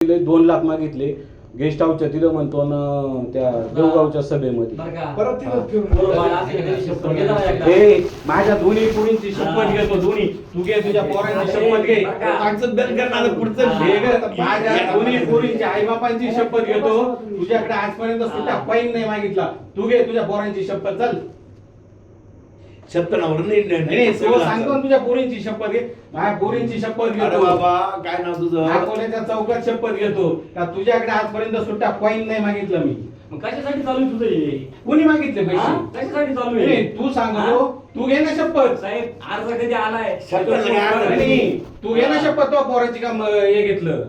2 लाख मागितले गेस्ट हाऊसच्या तिथं म्हणतो ना त्या देवगावच्या सभेमध्ये परत माझ्या दोन्ही पुरींची शपथ घेतो. दोन्ही तू घे तुझ्या पोरांची शपथ घे. माझ्या दोन्ही पुरींची आई बापांची शपथ घेतो. तुझ्याकडे आजपर्यंत सुद्धा पैन नाही मागितला. तू घे तुझ्या पोरांची शपथ. चल शपथावर नाही सांगतो तुझ्या पोरींची शपथ घे. माझ्या पोरींची शपथ घेतो. बाबा काय नाव तुझं? अकोल्याच्या चौकात शपथ घेतो का तुझ्याकडे आजपर्यंत सुट्टा कॉइन नाही मागितलं मी. मग कशासाठी चालू आहे तुझं हे? कोणी मागितले पैसे? कशासाठी चालू नाही, आहे? तू सांगतो. तू घे ना शपथ. साहेब अर्ज कधी आलाय? नाही, तू घे ना शपथ. तो पोराची का हे घेतलं?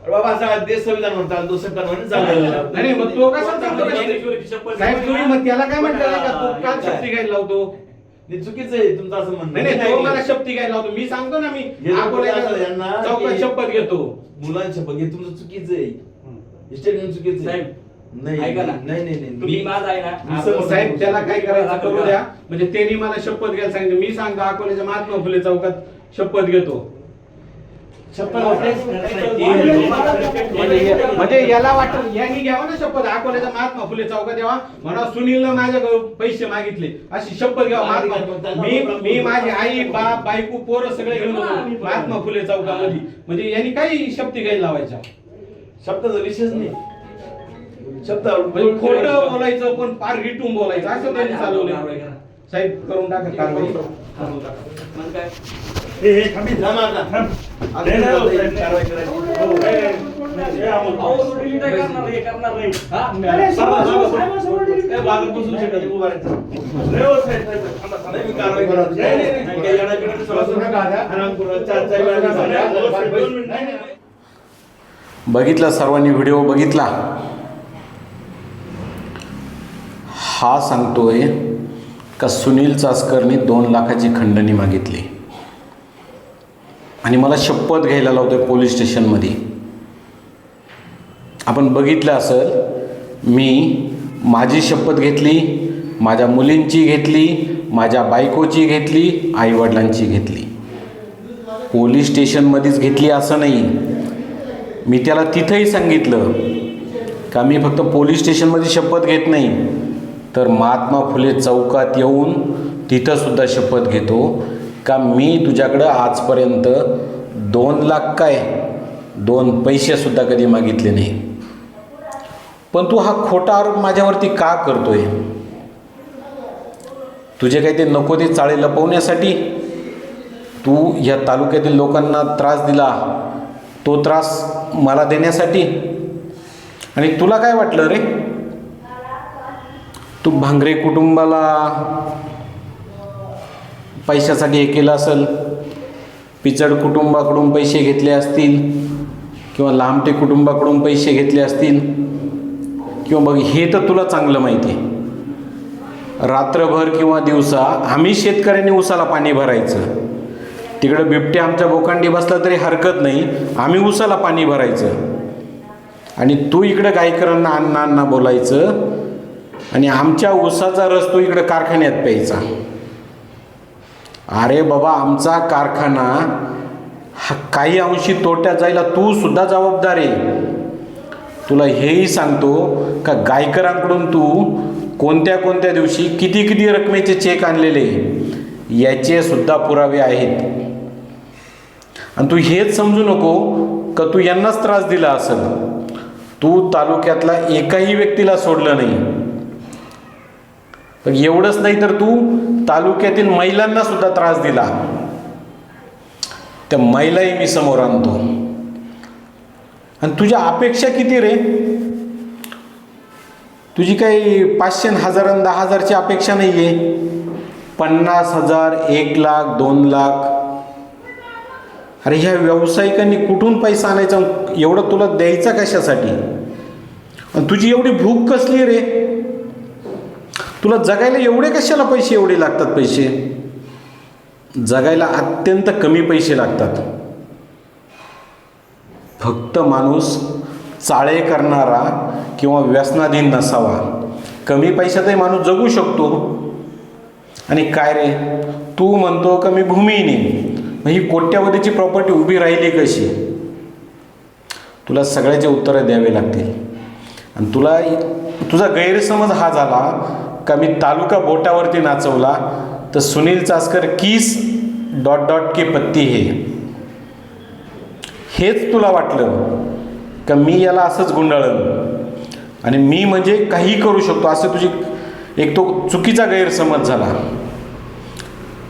बाबा सगळा देश संविधान म्हणतात तो संविधान म्हणून चाललं. नाही मग तो कसा चालतो? ज्ञानेश्वरीची शपथ साहेब तुम्ही मग त्याला काय म्हणता का तू काल शक्ती घ्यायला लावतो? हे चुकीचं आहे तुमचं असं म्हणणं. नाही तो मला शक्ती घ्यायला लावतो. मी सांगतो ना मी यांना चौकात शपथ घेतो. मुलांची शपथ घे. तुमचं चुकीचं आहे. स्टेटमेंट चुकीचं आहे. साहेब ऐका ना. नाही तुम्ही माझा आहे ना साहेब त्याला काय करायचं करू द्या. म्हणजे त्यांनी मला शपथ घ्यायला सांगितलं. मी सांगतो अकोल्याच्या महात्मा फुले चौकात शपथ घेतो. म्हणजे याला वाटत यांनी घ्यावा ना शपथ. अकोल्याच्या महात्मा फुले चौकात यावा म्हणा सुनीलनं माझ्याकडे पैसे मागितले अशी शपथ घ्यावा. मी माझी आई बाप बायको पोरं सगळे घेऊन महात्मा फुले चौकामध्ये. म्हणजे यांनी काही शपथी घ्यायला लावायच्या. शब्दाचा विषयच नाही. शब्द म्हणजे खोटं बोलायचं पण फार रिटून बोलायचं असं त्यांनी चालवलं. साहेब करून टाका कारवाई. मग काय बघितला सर्वांनी व्हिडिओ बघितला. हा सांगतोय का सुनील चासकरनी 2 लाखाची खंडणी मागितली आणि मला शपथ घ्यायला लावतोय पोलीस स्टेशनमध्ये. आपण बघितलं असेल मी माझी शपथ घेतली, माझ्या मुलींची घेतली, माझ्या बायकोची घेतली, आईवडिलांची घेतली. पोलीस स्टेशनमध्येच घेतली असं नाही. मी त्याला तिथंही सांगितलं का मी फक्त पोलीस स्टेशनमध्ये शपथ घेत नाही तर महात्मा फुले चौकात येऊन तिथंसुद्धा शपथ घेतो का मी तुझ्याकडं आजपर्यंत 2 लाख काय 2 पैसेसुद्धा कधी मागितले नाही. पण तू हा खोटा आरोप माझ्यावरती का करतोय? तुझे काही ते नको ते चाळे लपवण्यासाठी? तू या तालुक्यातील लोकांना त्रास दिला, तो त्रास मला देण्यासाठी? आणि तुला काय वाटलं रे? तू भांगरे कुटुंबाला पैशासाठी हे केलं असेल, पिचड कुटुंबाकडून पैसे घेतले असतील किंवा लांबटे कुटुंबाकडून पैसे घेतले असतील किंवा बघ हे तर तुला चांगलं माहिती आहे. रात्रभर किंवा दिवसा आम्ही शेतकऱ्यांनी उसाला पाणी भरायचं. तिकडं बिबटे आमच्या बोकांडी बसला तरी हरकत नाही, आम्ही उसाला पाणी भरायचं. आणि तू इकडं गायकरांना अण्णा अण्णा बोलायचं आणि आमच्या ऊसाचा रस तू इकडं कारखान्यात प्यायचा. अरे बाबा आमचा कारखाना हा काही अंशी तोट्यात जायला तू सुद्धा जबाबदार आहे. तुला हेही सांगतो का गायकरांकडून तू कोणत्या कोणत्या दिवशी किती किती रकमेचे चेक आणलेले याचे सुद्धा पुरावे आहेत. आणि तू हेच समजू नको का तू यांनाच त्रास दिला असेल. तू तालुक्यातला एकाही व्यक्तीला सोडलं नाही. पण एवढंच नाही तर तू तालुक्यातील महिलांना सुद्धा त्रास दिला. त्या महिलाही मी समोर आणतो. आणि तुझ्या अपेक्षा किती रे? तुझी काही 500, 1000, 10,000ची अपेक्षा नाही आहे. 50,000, 1 लाख, 2 लाख. अरे ह्या व्यावसायिकांनी कुठून पैसा आणायचा? एवढं तुला द्यायचा कशासाठी? आणि तुझी एवढी भूक कसली रे? तुला जगायला एवढे कशाला पैसे एवढे लागतात? पैसे जगायला अत्यंत कमी पैसे लागतात. फक्त माणूस चाळे करणारा किंवा व्यसनाधीन नसावा. कमी पैशातही माणूस जगू शकतो. आणि काय रे तू म्हणतो का मी भूमिहीन आहे, मग ही कोट्यावधीची प्रॉपर्टी उभी राहिली कशी? तुला सगळ्याचे उत्तरं द्यावे लागतील. आणि तुझा गैरसमज हा झाला का मी तालुका बोटावरती नाचवला तर सुनील चासकर किस ... की पत्ती हेच तुला वाटलं का मी याला असंच गुंडाळन आणि मी म्हणजे काही करू शकतो, असे तुझी एक तो चुकीचा गैरसमज झाला.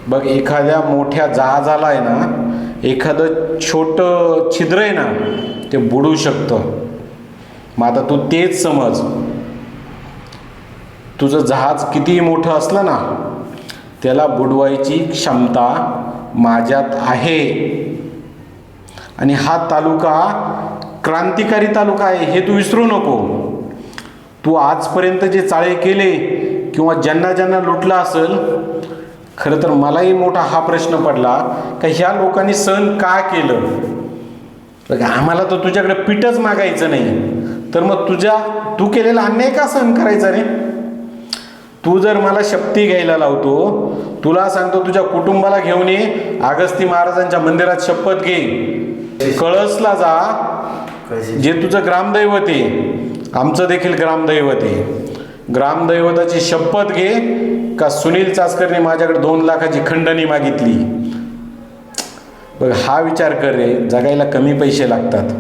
बघ, एखाद्या मोठ्या जहाजाला आहे ना एखादं छोटं छिद्र आहे ना ते बुडू शकतं. मग आता तू तेच समज, तुझं जहाज कितीही मोठं असलं ना त्याला बुडवायची क्षमता माझ्यात आहे. आणि हा तालुका क्रांतिकारी तालुका आहे हे तू विसरू नको. तू आजपर्यंत जे चाळे केले किंवा ज्यांना ज्यांना लुटलं असेल, खरं तर मलाही मोठा हा प्रश्न पडला का ह्या लोकांनी सहन का केलं. आम्हाला तर तुझ्याकडे पीठच मागायचं नाही, तर मग तू केलेला अन्याय का सहन करायचा रे. तू जर मला शपथी घ्यायला लावतो, तुला सांगतो तुझ्या कुटुंबाला घेऊन ये, अगस्ती महाराजांच्या मंदिरात शपथ घे, कळसला जा, जे तुझं ग्रामदैवत आहे, आमचं देखील ग्रामदैवत आहे, ग्रामदैवताची शपथ घे का सुनील चासकरने माझ्याकडे 2 लाखाची खंडणी मागितली. बघ, हा विचार कर रे, जगायला कमी पैसे लागतात.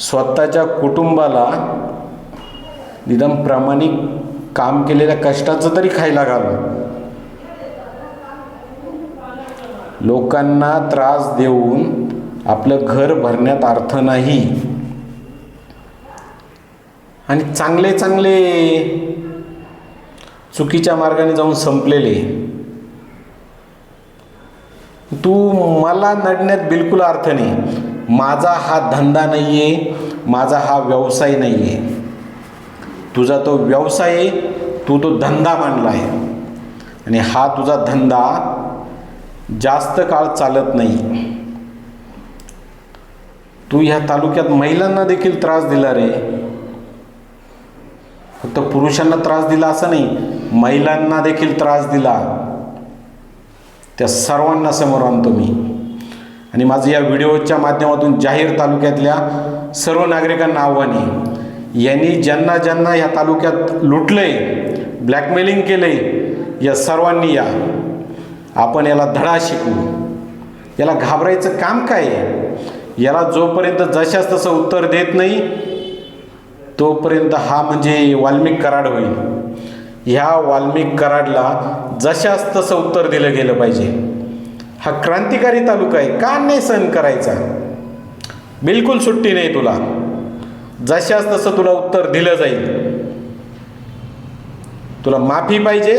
स्वतःच्या कुटुंबाला निदान प्रामाणिक काम केलेल्या कष्टाचं तरी खायला घाल. लोकांना त्रास देऊन आपलं घर भरण्यात अर्थ नाही. आणि चांगले चांगले चुकीच्या मार्गाने जाऊन संपलेले, तू मला नडण्यात बिलकुल अर्थ नाही. माझा हा धंदा नाही आहे, माझा हा व्यवसाय नाही आहे. तुझा तो व्यवसाय आहे, तू तो धंदा मांडला आहे. आणि हा तुझा धंदा जास्त काळ चालत नाही. तू ह्या तालुक्यात महिलांना देखील त्रास दिला रे. फक्त पुरुषांना त्रास दिला असं नाही, महिलांना देखील त्रास दिला. त्या सर्वांना समोर आणतो मी. आणि माझं या व्हिडिओच्या माध्यमातून जाहीर तालुक्यातल्या सर्व नागरिकांना आव्हान आहे, यांनी ज्यांना ज्यांना या तालुक्यात लुटलंय, ब्लॅकमेलिंग केलंय, या सर्वांनी या. आपण याला धडा शिकू. याला घाबरायचं काम काय आहे. याला जोपर्यंत जशाच तसं उत्तर देत नाही तोपर्यंत हा म्हणजे वाल्मिक कराड होईल. ह्या वाल्मिक कराडला जशाच तसं उत्तर दिलं गेलं पाहिजे. हा क्रांतिकारी तालुका आहे, का नाही सहन करायचा. बिलकुल सुट्टी नाही तुला. जशाच तसं तुला उत्तर दिलं जाईल. तुला माफी पाहिजे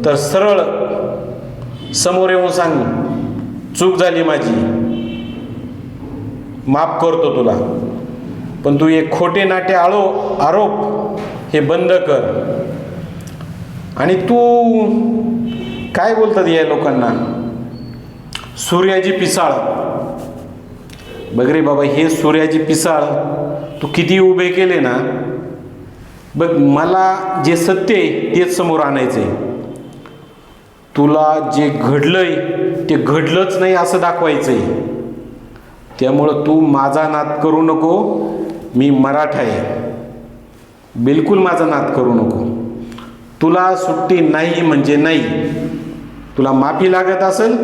तर सरळ समोर येऊन सांग, चूक झाली माझी, माफ करतो तुला. पण तू एक खोटे नाटे आरोप हे बंद कर. आणि तू काय बोलतात या लोकांना, सूर्याची पिसाळ. बघ रे बाबा, हे सूर्याची पिसाळ तू किती उभे केले ना, बघ मला जे सत्य आहे तेच समोर आणायचं आहे. तुला जे घडलंय ते घडलंच नाही असं दाखवायचं आहे. त्यामुळं तू माझा नाद करू नको. मी मराठा आहे, बिलकुल माझा नाद करू नको. तुला सुट्टी नाही म्हणजे नाही. तुला माफी लागत असेल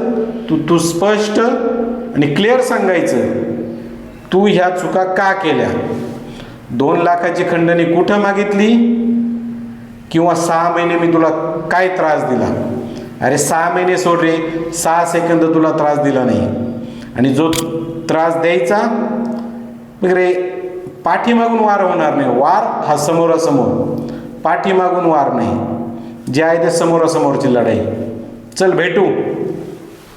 तू स्पष्ट आणि क्लिअर सांगायचं तू ह्या चुका का केल्या. 2 लाखाची खंडणी कुठं मागितली किंवा 6 महिने मी तुला काय त्रास दिला. अरे 6 महिने सोड रे, 6 सेकंद तुला त्रास दिला नाही. आणि जो त्रास द्यायचा मग रे, पाठीमागून वार होणार नाही. वार हा समोरासमोर, पाठीमागून वार नाही. जे आहे ते समोरासमोरची लढाई. चल भेटू.